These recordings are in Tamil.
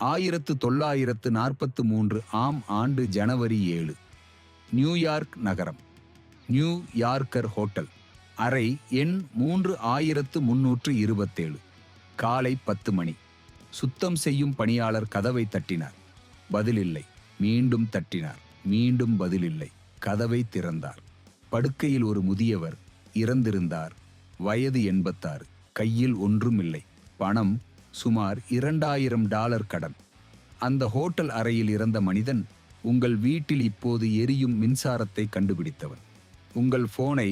1943 ஆம் ஆண்டு ஜனவரி 7. நியூயார்க் நகரம். New yorker hotel. அறை எண் 3327. காலை 10 மணி. சுத்தம் செய்யும் பணியாளர் கதவை தட்டினார். பதிலில்லை. மீண்டும் தட்டினார். மீண்டும் பதிலில்லை. கதவை திறந்தார். படுக்கையில் ஒரு முதியவர் இறந்திருந்தார். வயது 86. கையில் ஒன்றுமில்லை. பணம் சுமார் $2000 கடன். அந்த ஹோட்டல் அறையில் இறந்த மனிதன் உங்கள் வீட்டில் இப்போது எரியும் மின்சாரத்தை கண்டுபிடித்தவன். உங்கள் போனை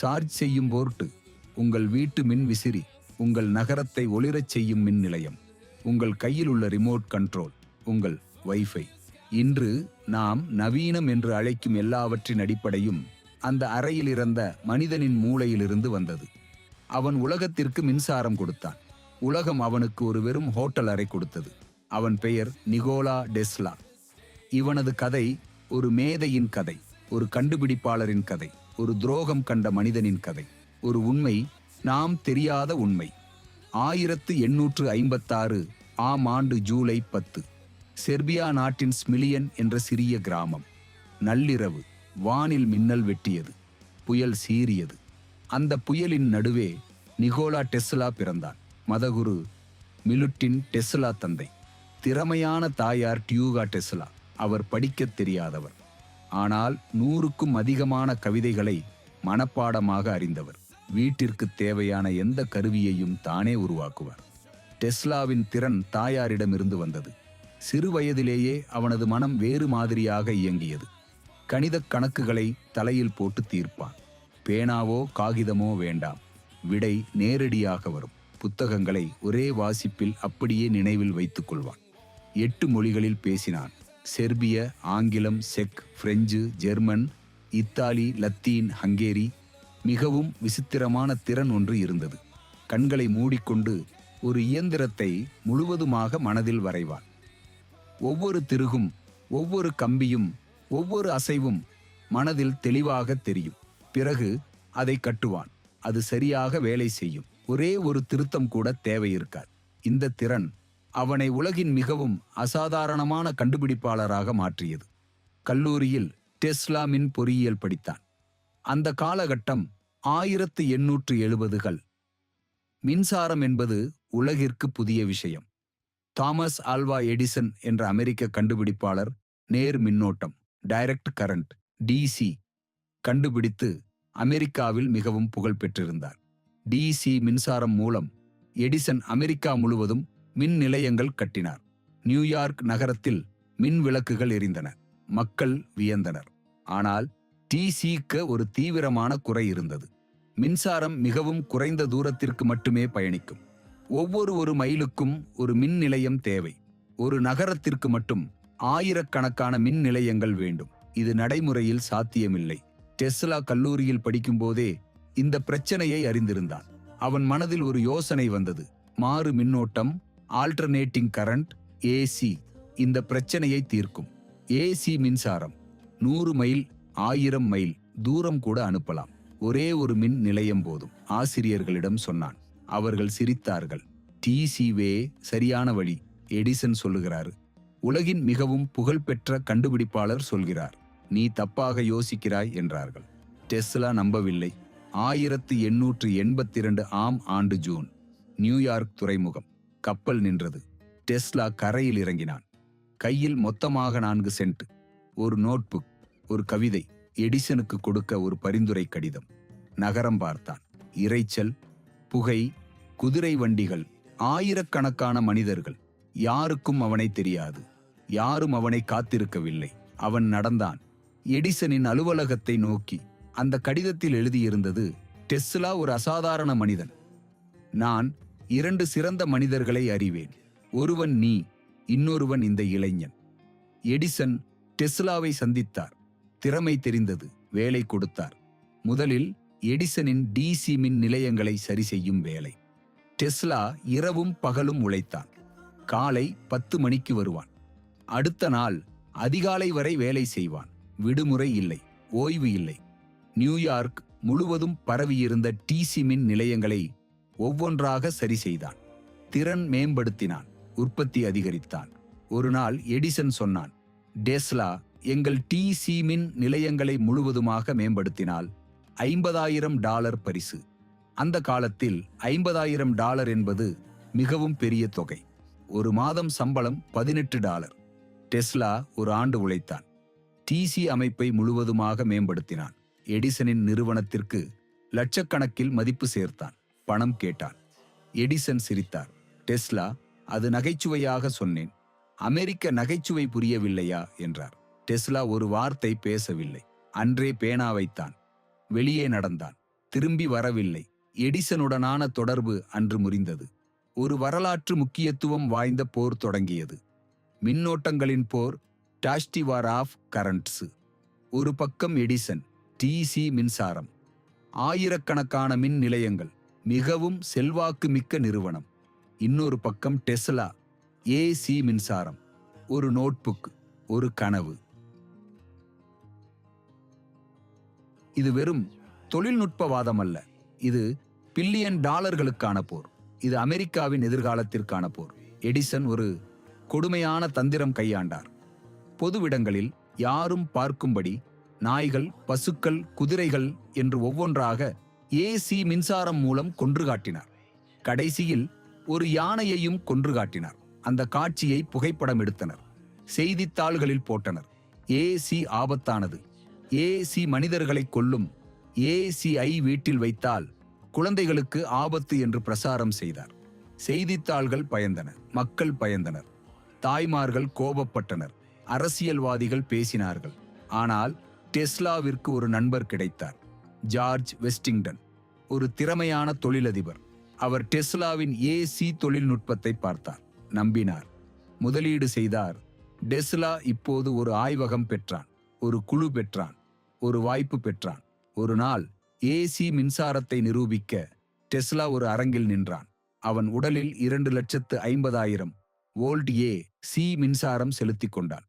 சார்ஜ் செய்யும் போர்ட்டு, உங்கள் வீட்டு மின் விசிறி, உங்கள் நகரத்தை ஒளிரச் செய்யும் மின் நிலையம், உங்கள் கையில் உள்ள ரிமோட் கண்ட்ரோல், உங்கள் வைஃபை. இன்று நாம் நவீனம் என்று அழைக்கும் எல்லாவற்றின் அடிப்படையும் அந்த அறையில் இறந்த மனிதனின் மூளையிலிருந்து வந்தது. அவன் உலகத்திற்கு மின்சாரம் கொடுத்தான். உலகம் அவனுக்கு ஒரு வெறும் ஹோட்டல் அறை கொடுத்தது. அவன் பெயர் நிகோலா டெஸ்லா. இவனது கதை ஒரு மேதையின் கதை, ஒரு கண்டுபிடிப்பாளரின் கதை, ஒரு துரோகம் கண்ட மனிதனின் கதை, ஒரு உண்மை, நாம் தெரியாத உண்மை. 1856 ஆம் ஆண்டு ஜூலை 10. செர்பியா நாட்டின் ஸ்மிலியன் என்ற சிறிய கிராமம். நள்ளிரவு. வானில் மின்னல் வெட்டியது. புயல் சீறியது. அந்த புயலின் நடுவே நிகோலா டெஸ்லா பிறந்தான். மதகுரு மிலுட்டின் டெஸ்லா தந்தை. திறமையான தாயார் டியூகா டெஸ்லா. அவர் படிக்கத் தெரியாதவர். ஆனால் 100க்கும் அதிகமான கவிதைகளை மனப்பாடமாக அறிந்தவர். வீட்டிற்கு தேவையான எந்த கருவியையும் தானே உருவாக்குவார். டெஸ்லாவின் திறன் தாயாரிடமிருந்து வந்தது. சிறு வயதிலேயே அவனது மனம் வேறு மாதிரியாக இயங்கியது. கணித கணக்குகளை தலையில் போட்டு தீர்ப்பான். பேனாவோ காகிதமோ வேண்டாம். விடை நேரடியாக வரும். புத்தகங்களை ஒரே வாசிப்பில் அப்படியே நினைவில் வைத்துக் கொள்வான். 8 மொழிகளில் பேசினான். செர்பிய, ஆங்கிலம், check, French, German, Italy, Latin, Hungary. மிகவும் விசித்திரமான திறன் ஒன்று இருந்தது. கண்களை மூடிக்கொண்டு ஒரு இயந்திரத்தை முழுவதுமாக மனதில் வரைவான். ஒவ்வொரு திருகும், ஒவ்வொரு கம்பியும், ஒவ்வொரு அசைவும் மனதில் தெளிவாக தெரியும். பிறகு அதை கட்டுவான். அது சரியாக வேலை செய்யும். ஒரே ஒரு திருத்தம் கூட தேவை இருக்காது. இந்த திறன் அவனை உலகின் மிகவும் அசாதாரணமான கண்டுபிடிப்பாளராக மாற்றியது. கல்லூரியில் டெஸ்லா மின் பொறியியல் படித்தான். அந்த காலகட்டம் 1870கள். மின்சாரம் என்பது உலகிற்கு புதிய விஷயம். தாமஸ் ஆல்வா எடிசன் என்ற அமெரிக்க கண்டுபிடிப்பாளர் நேர் மின்னோட்டம், டைரக்ட் கரண்ட், டிசி கண்டுபிடித்து அமெரிக்காவில் மிகவும் புகழ் பெற்றிருந்தார். டிசி மின்சாரம் மூலம் எடிசன் அமெரிக்கா முழுவதும் மின் நிலையங்கள் கட்டினார். நியூயார்க் நகரத்தில் மின் விளக்குகள் எரிந்தன. மக்கள் வியந்தனர். ஆனால் டிசிக்கு ஒரு தீவிரமான குறை இருந்தது. மின்சாரம் மிகவும் குறைந்த தூரத்திற்கு மட்டுமே பயணிக்கும். ஒவ்வொரு மைலுக்கும் ஒரு மின் நிலையம் தேவை. ஒரு நகரத்திற்கு மட்டும் ஆயிரக்கணக்கான மின் நிலையங்கள் வேண்டும். இது நடைமுறையில் சாத்தியமில்லை. டெஸ்லா கல்லூரியில் படிக்கும்போதே இந்த பிரச்சனையை அறிந்திருந்தான். அவன் மனதில் ஒரு யோசனை வந்தது. மாறு மின்னோட்டம், ஆல்டர்னேட்டிங் கரண்ட், ஏசி இந்த பிரச்சனையை தீர்க்கும். ஏசி மின்சாரம் 100 மைல், 1000 மைல் தூரம் கூட அனுப்பலாம். ஒரே ஒரு மின் நிலையம் போதும். ஆசிரியர்களிடம் சொன்னான். அவர்கள் சிரித்தார்கள். டிசிவே சரியான வழி, எடிசன் சொல்லுகிறார். உலகின் மிகவும் புகழ்பெற்ற கண்டுபிடிப்பாளர் சொல்கிறார். நீ தப்பாக யோசிக்கிறாய் என்றார்கள். டெஸ்லா நம்பவில்லை. 1882 ஆம் ஆண்டு ஜூன். நியூயார்க் துறைமுகம். கப்பல் நின்றது. டெஸ்லா கரையில் இறங்கினான். கையில் மொத்தமாக 4 சென்ட், ஒரு நோட்புக், ஒரு கவிதை, எடிசனுக்கு கொடுக்க ஒரு பரிந்துரை கடிதம். நகரம் பார்த்தான். இரைச்சல், புகை, குதிரை வண்டிகள், ஆயிரக்கணக்கான மனிதர்கள். யாருக்கும் அவனை தெரியாது. யாரும் அவனை காத்திருக்கவில்லை. அவன் நடந்தான். எடிசனின் அலுவலகத்தை நோக்கி. அந்த கடிதத்தில் எழுதியிருந்தது, டெஸ்லா ஒரு அசாதாரண மனிதன். நான் 2 சிறந்த மனிதர்களை அறிவேன். ஒருவன் நீ, இன்னொருவன் இந்த இளைஞன். எடிசன் டெஸ்லாவை சந்தித்தார். திறமை தெரிந்தது. வேலை கொடுத்தார். முதலில் எடிசனின் டிசி மின் நிலையங்களை சரி செய்யும் வேலை. டெஸ்லா இரவும் பகலும் உழைத்தான். காலை 10 மணிக்கு வருவான். அடுத்த நாள் அதிகாலை வரை வேலை செய்வான். விடுமுறை இல்லை, ஓய்வு இல்லை. நியூயார்க் முழுவதும் பரவியிருந்த டிசி மின் நிலையங்களை ஒவ்வொன்றாக சரி செய்தான். திறன் மேம்படுத்தினான். உற்பத்தி அதிகரித்தான். ஒரு நாள் எடிசன் சொன்னான், டெஸ்லா எங்கள் டிசி மின் நிலையங்களை முழுவதுமாக மேம்படுத்தினால் $50,000 பரிசு. அந்த காலத்தில் $50,000 என்பது மிகவும் பெரிய தொகை. ஒரு மாதம் சம்பளம் $18. டெஸ்லா ஒரு ஆண்டு உழைத்தான். டிசி அமைப்பை முழுவதுமாக மேம்படுத்தினான். எடிசனின் நிறுவனத்திற்கு லட்சக்கணக்கில் மதிப்பு சேர்த்தான். பணம் கேட்டான். எடிசன் சிரித்தார். டெஸ்லா, அது நகைச்சுவையாக சொன்னேன். அமெரிக்க நகைச்சுவை புரியவில்லையா என்றார். டெஸ்லா ஒரு வார்த்தை பேசவில்லை. அன்றே பேனா வைத்தான். வெளியே நடந்தான். திரும்பி வரவில்லை. எடிசனுடனான தொடர்பு அன்று முறிந்தது. ஒரு வரலாற்று முக்கியத்துவம் வாய்ந்த போர் தொடங்கியது. மின்னோட்டங்களின் போர், டாஸ்டி வார் ஆஃப் கரண்ட்ஸ். ஒரு பக்கம் எடிசன், டிசி மின்சாரம், ஆயிரக்கணக்கான மின் நிலையங்கள், மிகவும் செல்வாக்கு மிக்க நிறுவனம். இன்னொரு பக்கம் டெஸ்லா, ஏசி மின்சாரம், ஒரு நோட்புக், ஒரு கனவு. இது வெறும் தொழில்நுட்பவாதம் அல்ல. இது $1 பில்லியன் போர். இது அமெரிக்காவின் எதிர்காலத்திற்கான போர். எடிசன் ஒரு கொடுமையான தந்திரம் கையாண்டார். பொதுவிடங்களில் யாரும் பார்க்கும்படி நாய்கள், பசுக்கள், குதிரைகள் என்று ஒவ்வொன்றாக ஏசி மின்சாரம் மூலம் கொன்று காட்டினார். கடைசியில் ஒரு யானையையும் கொன்று காட்டினார். அந்த காட்சியை புகைப்படம் எடுத்தனர். செய்தித்தாள்களில் போட்டனர். ஏசி ஆபத்தானது. ஏசி மனிதர்களை கொல்லும். ஏசிஐ வீட்டில் வைத்தால் குழந்தைகளுக்கு ஆபத்து என்று பிரசாரம் செய்தார். செய்தித்தாள்கள் பயந்தன. மக்கள் பயந்தனர். தாய்மார்கள் கோபப்பட்டனர். அரசியல்வாதிகள் பேசினார்கள். ஆனால் டெஸ்லாவிற்கு ஒரு நண்பர் கிடைத்தார். ஜார்ஜ் வெஸ்டிங்டன், ஒரு திறமையான தொழிலதிபர். அவர் டெஸ்லாவின் ஏசி தொழில்நுட்பத்தை பார்த்தார், நம்பினார், முதலீடு செய்தார். டெஸ்லா இப்போது ஒரு ஆய்வகம் பெற்றான், ஒரு குழு பெற்றான், ஒரு வாய்ப்பு பெற்றான். ஒரு நாள் ஏசி மின்சாரத்தை நிரூபிக்க டெஸ்லா ஒரு அரங்கில் நின்றான். அவன் உடலில் 2,50,000 வோல்ட் ஏசி மின்சாரம் செலுத்திக் கொண்டான்.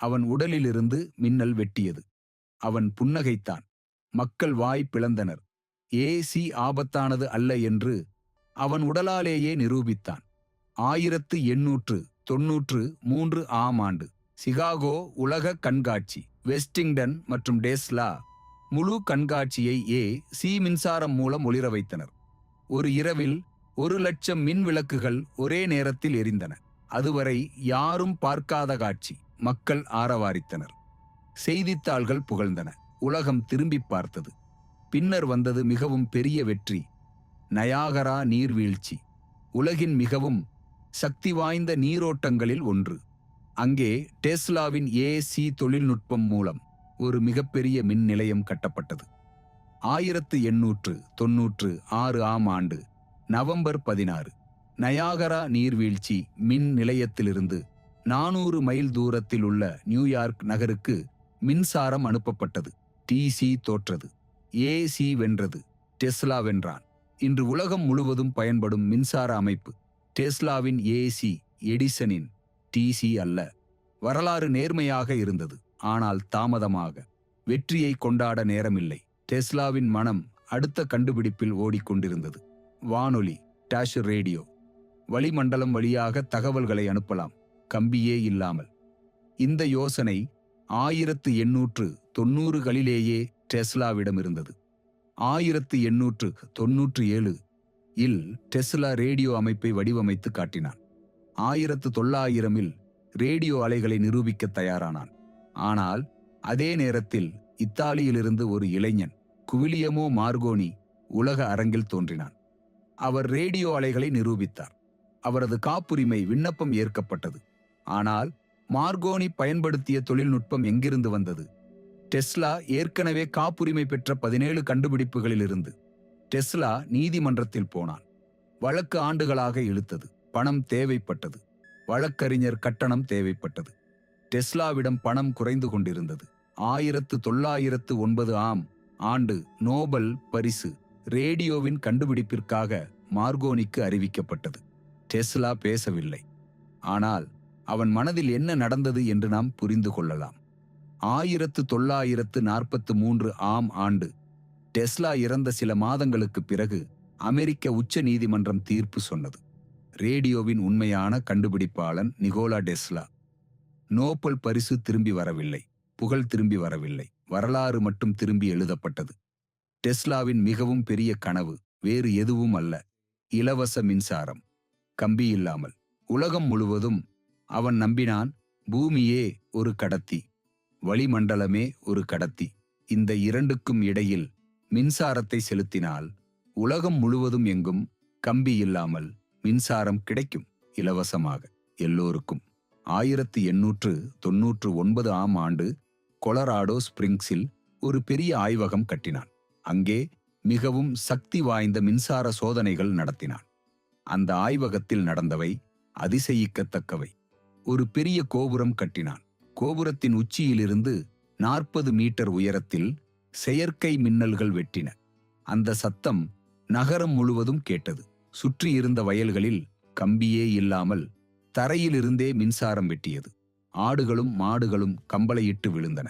அவன் உடலிலிருந்து மின்னல் வெட்டியது. அவன் புன்னகைத்தான். மக்கள் வாய் பிளந்தனர். ஏசி ஆபத்தானது அல்ல என்று அவன் உடலாலேயே நிரூபித்தான். 1893 ஆம் ஆண்டு சிகாகோ உலக கண்காட்சி. வெஸ்டிங்டன் மற்றும் டெஸ்லா முழு கண்காட்சியை ஏசி மின்சாரம் மூலம் ஒளிர வைத்தனர். ஒரு இரவில் 1,00,000 மின் விளக்குகள் ஒரே நேரத்தில் எரிந்தன. அதுவரை யாரும் பார்க்காத காட்சி. மக்கள் ஆரவாரித்தனர். செய்தித்தாள்கள் புகழ்ந்தன. உலகம் திரும்பி பார்த்தது. பின்னர் வந்தது மிகவும் பெரிய வெற்றி, நயாகரா நீர்வீழ்ச்சி. உலகின் மிகவும் சக்தி வாய்ந்த நீரோட்டங்களில் ஒன்று. அங்கே டெஸ்லாவின் ஏசி தொழில்நுட்பம் மூலம் ஒரு மிகப்பெரிய மின் நிலையம் கட்டப்பட்டது. 1896 ஆம் ஆண்டு நவம்பர் 16 நயாகரா நீர்வீழ்ச்சி மின் நிலையத்திலிருந்து 400 மைல் தூரத்தில் உள்ள நியூயார்க் நகருக்கு மின்சாரம் அனுப்பப்பட்டது. டிசி தோற்றது. ஏசி வென்றது. டெஸ்லா வென்றான். இன்று உலகம் முழுவதும் பயன்படும் மின்சார அமைப்பு டெஸ்லாவின் ஏசி, எடிசனின் டிசி அல்ல. வரலாறு நேர்மையாக இருந்தது, ஆனால் தாமதமாக. வெற்றியை கொண்டாட நேரமில்லை. டெஸ்லாவின் மனம் அடுத்த கண்டுபிடிப்பில் ஓடிக்கொண்டிருந்தது. வானொலி, டாஷ் ரேடியோ. வளிமண்டலம் வழியாக தகவல்களை அனுப்பலாம், கம்பியே இல்லாமல். இந்த யோசனை 1890களிலேயே டெஸ்லாவிடம் இருந்தது. 1897 இல் டெஸ்லா ரேடியோ அமைப்பை வடிவமைத்து காட்டினான். 1900 ரேடியோ அலைகளை நிரூபிக்க தயாரானான். ஆனால் அதே நேரத்தில் இத்தாலியிலிருந்து ஒரு இளைஞன், குவிலியமோ மார்கோனி, உலக அரங்கில் தோன்றினான். அவர் ரேடியோ அலைகளை நிரூபித்தார். அவரது காப்புரிமை விண்ணப்பம் ஏற்கப்பட்டது. ஆனால் மார்கோனி பயன்படுத்திய தொழில்நுட்பம் எங்கிருந்து வந்தது? டெஸ்லா ஏற்கனவே காப்புரிமை பெற்ற 17 கண்டுபிடிப்புகளிலிருந்து. டெஸ்லா நீதிமன்றத்தில் போனான். வழக்கு ஆண்டுகளாக இழுத்தது. பணம் தேவைப்பட்டது. வழக்கறிஞர் கட்டணம் தேவைப்பட்டது. டெஸ்லாவிடம் பணம் குறைந்து கொண்டிருந்தது. 1909 ஆம் ஆண்டு நோபல் பரிசு ரேடியோவின் கண்டுபிடிப்பிற்காக மார்கோனிக்கு அறிவிக்கப்பட்டது. டெஸ்லா பேசவில்லை. ஆனால் அவன் மனதில் என்ன நடந்தது என்று நாம் புரிந்து கொள்ளலாம். 1943 ஆம் ஆண்டு டெஸ்லா இறந்த சில மாதங்களுக்கு பிறகு அமெரிக்க உச்ச நீதிமன்றம் தீர்ப்பு சொன்னது. ரேடியோவின் உண்மையான கண்டுபிடிப்பாளன் நிகோலா டெஸ்லா நோபல் பரிசு திரும்பி வரவில்லை, புகழ் திரும்பி வரவில்லை, வரலாறு மட்டும் திரும்பி எழுதப்பட்டது. டெஸ்லாவின் மிகவும் பெரிய கனவு வேறு எதுவும் அல்ல, இலவச மின்சாரம். கம்பி இல்லாமல் உலகம் முழுவதும். அவன் நம்பினான், பூமியே ஒரு கடத்தி, வளிமண்டலமே ஒரு கடத்தி. இந்த இரண்டுக்கும் இடையில் மின்சாரத்தை செலுத்தினால் உலகம் முழுவதும் எங்கும் கம்பி இல்லாமல் மின்சாரம் கிடைக்கும், இலவசமாக, எல்லோருக்கும். 1899 ஆம் ஆண்டு கொலராடோ ஸ்பிரிங்ஸில் ஒரு பெரிய ஆய்வகம் கட்டினான். அங்கே மிகவும் சக்தி வாய்ந்த மின்சார சோதனைகள் நடத்தினான். அந்த ஆய்வகத்தில் நடந்தவை அதிசயிக்கத்தக்கவை. ஒரு பெரிய கோபுரம் கட்டினான். கோபுரத்தின் உச்சியிலிருந்து 40 மீட்டர் உயரத்தில் செயற்கை மின்னல்கள் வெட்டின. அந்த சத்தம் நகரம் முழுவதும் கேட்டது. சுற்றியிருந்த வயல்களில் கம்பியே இல்லாமல் தரையிலிருந்தே மின்சாரம் வெட்டியது. ஆடுகளும் மாடுகளும் கம்பளையிட்டு விழுந்தன.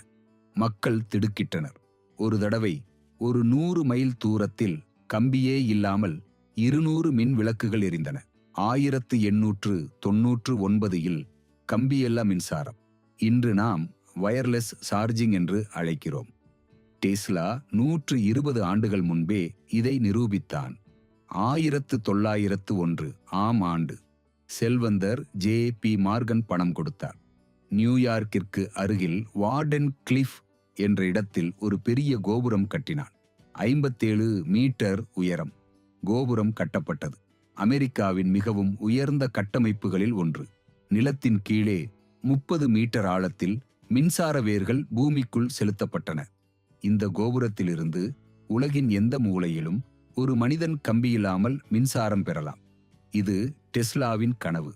மக்கள் திடுக்கிட்டனர். ஒரு தடவை ஒரு 100 மைல் தூரத்தில் கம்பியே இல்லாமல் 200 மின் விளக்குகள் எரிந்தன. 1899இல் கம்பியெல்லாம் மின்சாரம். இன்று நாம் வயர்லெஸ் சார்ஜிங் என்று அழைக்கிறோம். டெஸ்லா 120 ஆண்டுகள் முன்பே இதை நிரூபித்தான். 1901 ஆம் ஆண்டு செல்வந்தர் ஜே.பி. மார்கன் பணம் கொடுத்தார். நியூயார்க்கிற்கு அருகில் வார்டன் கிளிஃப் என்ற இடத்தில் ஒரு பெரிய கோபுரம் கட்டினான். 57 மீட்டர் உயரம். கோபுரம் கட்டப்பட்டது. அமெரிக்காவின் மிகவும் உயர்ந்த கட்டமைப்புகளில் ஒன்று. நிலத்தின் கீழே 30 மீட்டர் ஆழத்தில் மின்சார வேர்கள் பூமிக்குள் செலுத்தப்பட்டன. இந்த கோபுரத்திலிருந்து உலகின் எந்த மூலையிலும் ஒரு மனிதன் கம்பியில்லாமல் மின்சாரம் பெறலாம். இது டெஸ்லாவின் கனவு.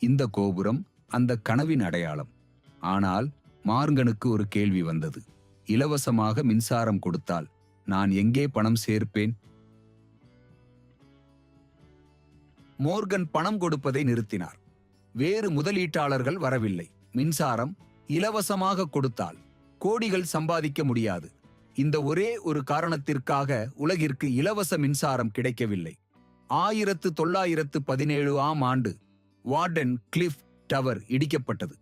இந்த கோபுரம் அந்த கனவின் அடையாளம். ஆனால் மார்கனுக்கு ஒரு கேள்வி வந்தது. இலவசமாக மின்சாரம் கொடுத்தால் நான் எங்கே பணம் சேர்ப்பேன்? மோர்கன் பணம் கொடுப்பதை நிறுத்தினார். வேறு முதலீட்டாளர்கள் வரவில்லை. மின்சாரம் இலவசமாக கொடுத்தால் கோடிகள் சம்பாதிக்க முடியாது. இந்த ஒரே ஒரு காரணத்திற்காக உலகிற்கு இலவச மின்சாரம் கிடைக்கவில்லை. 1917 ஆம் ஆண்டு வார்டன் கிளிஃப் டவர் இடிக்கப்பட்டது.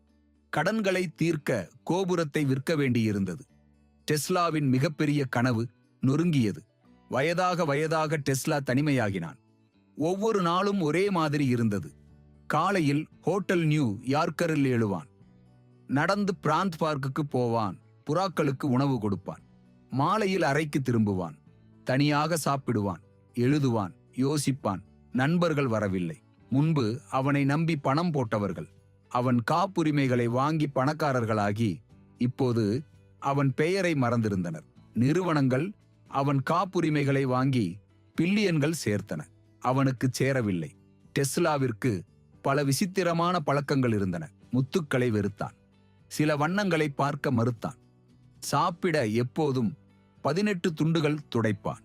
கடன்களை தீர்க்க கோபுரத்தை விற்க வேண்டியிருந்தது. டெஸ்லாவின் மிகப்பெரிய கனவு நொறுங்கியது. வயதாக டெஸ்லா தனிமையாகினான். ஒவ்வொரு நாளும் ஒரே மாதிரி இருந்தது. காலையில் ஹோட்டல் நியூ யார்க்கரில் எழுவான். நடந்து பிராந்த் பார்க்குக்கு போவான். புறாக்களுக்கு உணவு கொடுப்பான். மாலையில் அறைக்கு திரும்புவான். தனியாக சாப்பிடுவான். எழுதுவான். யோசிப்பான். நண்பர்கள் வரவில்லை. முன்பு அவனை நம்பி பணம் போட்டவர்கள் அவன் காப்புரிமைகளை வாங்கி பணக்காரர்களாகி இப்போது அவன் பெயரை மறந்திருந்தனர். நிறுவனங்கள் அவன் காப்புரிமைகளை வாங்கி பில்லியன்கள் சேர்த்தன. அவனுக்கு சேரவில்லை. டெஸ்லாவிற்கு பல விசித்திரமான பழக்கங்கள் இருந்தன. முத்துக்களை வெறுத்தான். சில வண்ணங்களை பார்க்க மறுத்தான். சாப்பிட எப்போதும் 18 துண்டுகள் துடைப்பான்.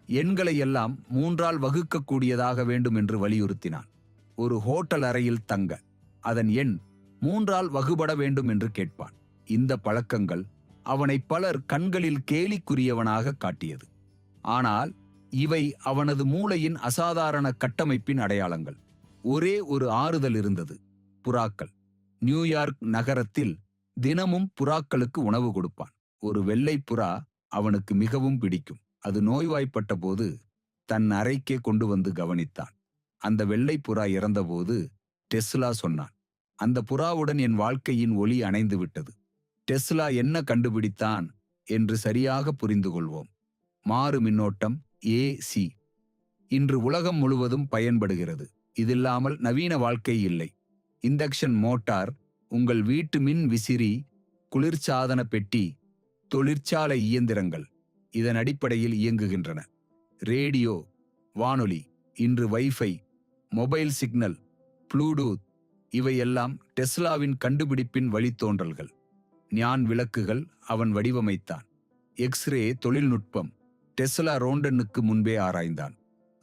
எண்களை எல்லாம் 3ஆல் வகுக்கக்கூடியதாக வேண்டும் என்று வலியுறுத்தினான். ஒரு ஹோட்டல் அறையில் தங்க அதன் எண் 3ஆல் வகுபட வேண்டும் என்று கேட்பான். இந்த பழக்கங்கள் அவனை பலர் கண்களில் கேலிக்குரியவனாக காட்டியது. ஆனால் இவை அவனது மூளையின் அசாதாரண கட்டமைப்பின் அடையாளங்கள். ஒரே ஒரு ஆறுதல் இருந்தது. புறாக்கள். நியூயார்க் நகரத்தில் தினமும் புறாக்களுக்கு உணவு கொடுப்பான். ஒரு வெள்ளை புறா அவனுக்கு மிகவும் பிடிக்கும். அது நோய்வாய்ப்பட்ட போது தன் அறைக்கே கொண்டு வந்து கவனித்தான். அந்த வெள்ளை புறா இறந்தபோது டெஸ்லா சொன்னான், அந்த புறாவுடன் என் வாழ்க்கையின் ஒளி அணைந்து விட்டது. டெஸ்லா என்ன கண்டுபிடித்தான் என்று சரியாக புரிந்து கொள்வோம். மாறு மின்னோட்டம் ஏசி இன்று உலகம் முழுவதும் பயன்படுகிறது. இதில்லாமல் நவீன வாழ்க்கை இல்லை. இண்டக்ஷன் மோட்டார், உங்கள் வீட்டு மின் விசிறி, குளிர்சாதன பெட்டி, தொழிற்சாலை இயந்திரங்கள் இதன் அடிப்படையில் இயங்குகின்றன. ரேடியோ, வானொலி, இன்று வைஃபை, மொபைல் சிக்னல், ப்ளூடூத் இவையெல்லாம் டெஸ்லாவின் கண்டுபிடிப்பின் வழித்தோன்றல்கள். ஞான் விளக்குகள் அவன் வடிவமைத்தான். எக்ஸ்ரே தொழில்நுட்பம் டெஸ்லா ரோண்டனுக்கு முன்பே ஆராய்ந்தான்.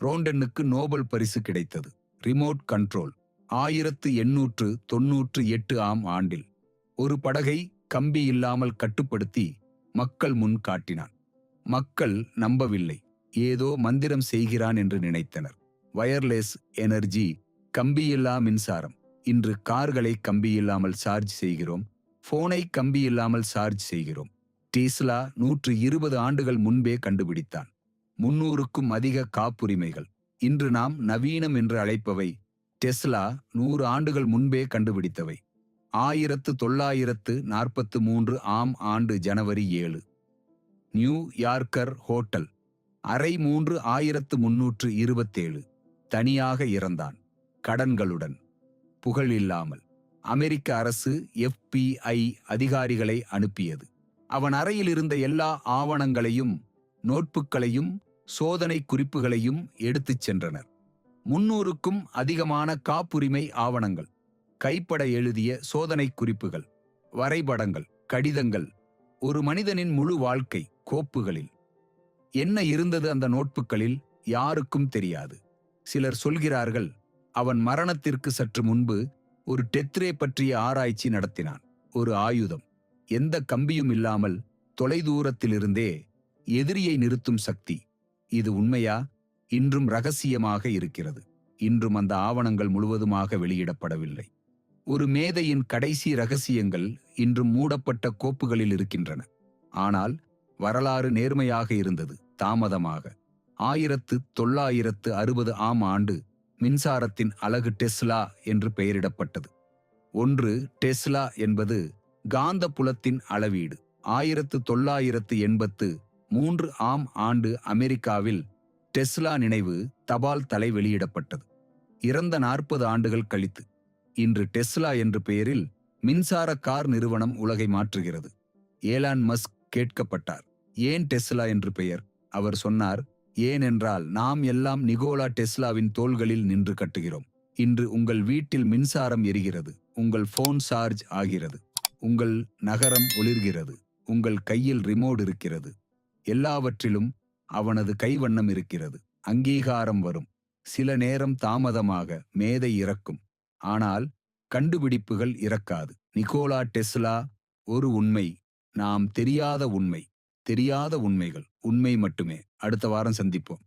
ரோண்டனுக்கு நோபல் பரிசு கிடைத்தது. ரிமோட் கண்ட்ரோல் 1898 ஆம் ஆண்டில் ஒரு படகை கம்பி இல்லாமல் கட்டுப்படுத்தி மக்கள் முன் காட்டினான். மக்கள் நம்பவில்லை. ஏதோ மந்திரம் செய்கிறான் என்று நினைத்தனர். வயர்லெஸ் எனர்ஜி, கம்பியில்லா மின்சாரம், இன்று கார்களை கம்பி இல்லாமல் சார்ஜ் செய்கிறோம், போனை கம்பி இல்லாமல் சார்ஜ் செய்கிறோம். டெஸ்லா 120 ஆண்டுகள் முன்பே கண்டுபிடித்தான். 300க்கும் அதிக காப்புரிமைகள். இன்று நாம் நவீனம் என்று அழைப்பவை டெஸ்லா 100 ஆண்டுகள் முன்பே கண்டுபிடித்தவை. 1943 ஆம் ஆண்டு ஜனவரி 7. New yorker hotel. அறை 3 1327. தனியாக இறந்தான். கடன்களுடன். புகழ் இல்லாமல். அமெரிக்க அரசு FBI அதிகாரிகளை அனுப்பியது. அவன் அறையில் இருந்த எல்லா ஆவணங்களையும், நோட்புக்களையும், சோதனை குறிப்புகளையும் எடுத்துச் சென்றனர். 300க்கும் அதிகமான காப்புரிமை ஆவணங்கள், கைப்பட எழுதிய சோதனை குறிப்புகள், வரைபடங்கள், கடிதங்கள், ஒரு மனிதனின் முழு வாழ்க்கை கோப்புகளில். என்ன இருந்தது அந்த நோட்புக்களில் யாருக்கும் தெரியாது. சிலர் சொல்கிறார்கள், அவன் மரணத்திற்கு சற்று முன்பு ஒரு டெத்ரே பற்றிய ஆராய்ச்சி நடத்தினான். ஒரு ஆயுதம், எந்த கம்பியும் இல்லாமல் தொலைதூரத்திலிருந்தே எதிரியை நிறுத்தும் சக்தி. இது உண்மையா? இன்றும் ரகசியமாக இருக்கிறது. இன்றும் அந்த ஆவணங்கள் முழுவதுமாக வெளியிடப்படவில்லை. ஒரு மேதையின் கடைசி ரகசியங்கள் இன்றும் மூடப்பட்ட கோப்புகளில் இருக்கின்றன. ஆனால் வரலாறு நேர்மையாக இருந்தது, தாமதமாக. 1960 ஆம் ஆண்டு மின்சாரத்தின் அலகு டெஸ்லா என்று பெயரிடப்பட்டது. 1 டெஸ்லா என்பது காந்த புலத்தின் அளவீடு. 1983 ஆம் ஆண்டு அமெரிக்காவில் டெஸ்லா நினைவு தபால் தலை வெளியிடப்பட்டது. இறந்த 40 ஆண்டுகள் கழித்து இன்று டெஸ்லா என்ற பெயரில் மின்சார கார் நிறுவனம் உலகை மாற்றுகிறது. ஏலான் மஸ்க் கேட்கப்பட்டார், ஏன் டெஸ்லா என்று பெயர்? அவர் சொன்னார், ஏனென்றால் நாம் எல்லாம் நிகோலா டெஸ்லாவின் தோள்களில் நின்று கட்டுகிறோம். இன்று உங்கள் வீட்டில் மின்சாரம் எரிகிறது, உங்கள் போன் சார்ஜ் ஆகிறது, உங்கள் நகரம் ஒளிர்கிறது, உங்கள் கையில் ரிமோட் இருக்கிறது. எல்லாவற்றிலும் அவனது கைவண்ணம் இருக்கிறது. அங்கீகாரம் வரும். சில நேரம் தாமதமாக மேதை இறக்கும். ஆனால் கண்டுபிடிப்புகள் இறக்காது. நிகோலா டெஸ்லா ஒரு உண்மை, நாம் தெரியாத உண்மை, தெரியாத உண்மைகள், உண்மை மட்டுமே. அடுத்த வாரம் சந்திப்போம்.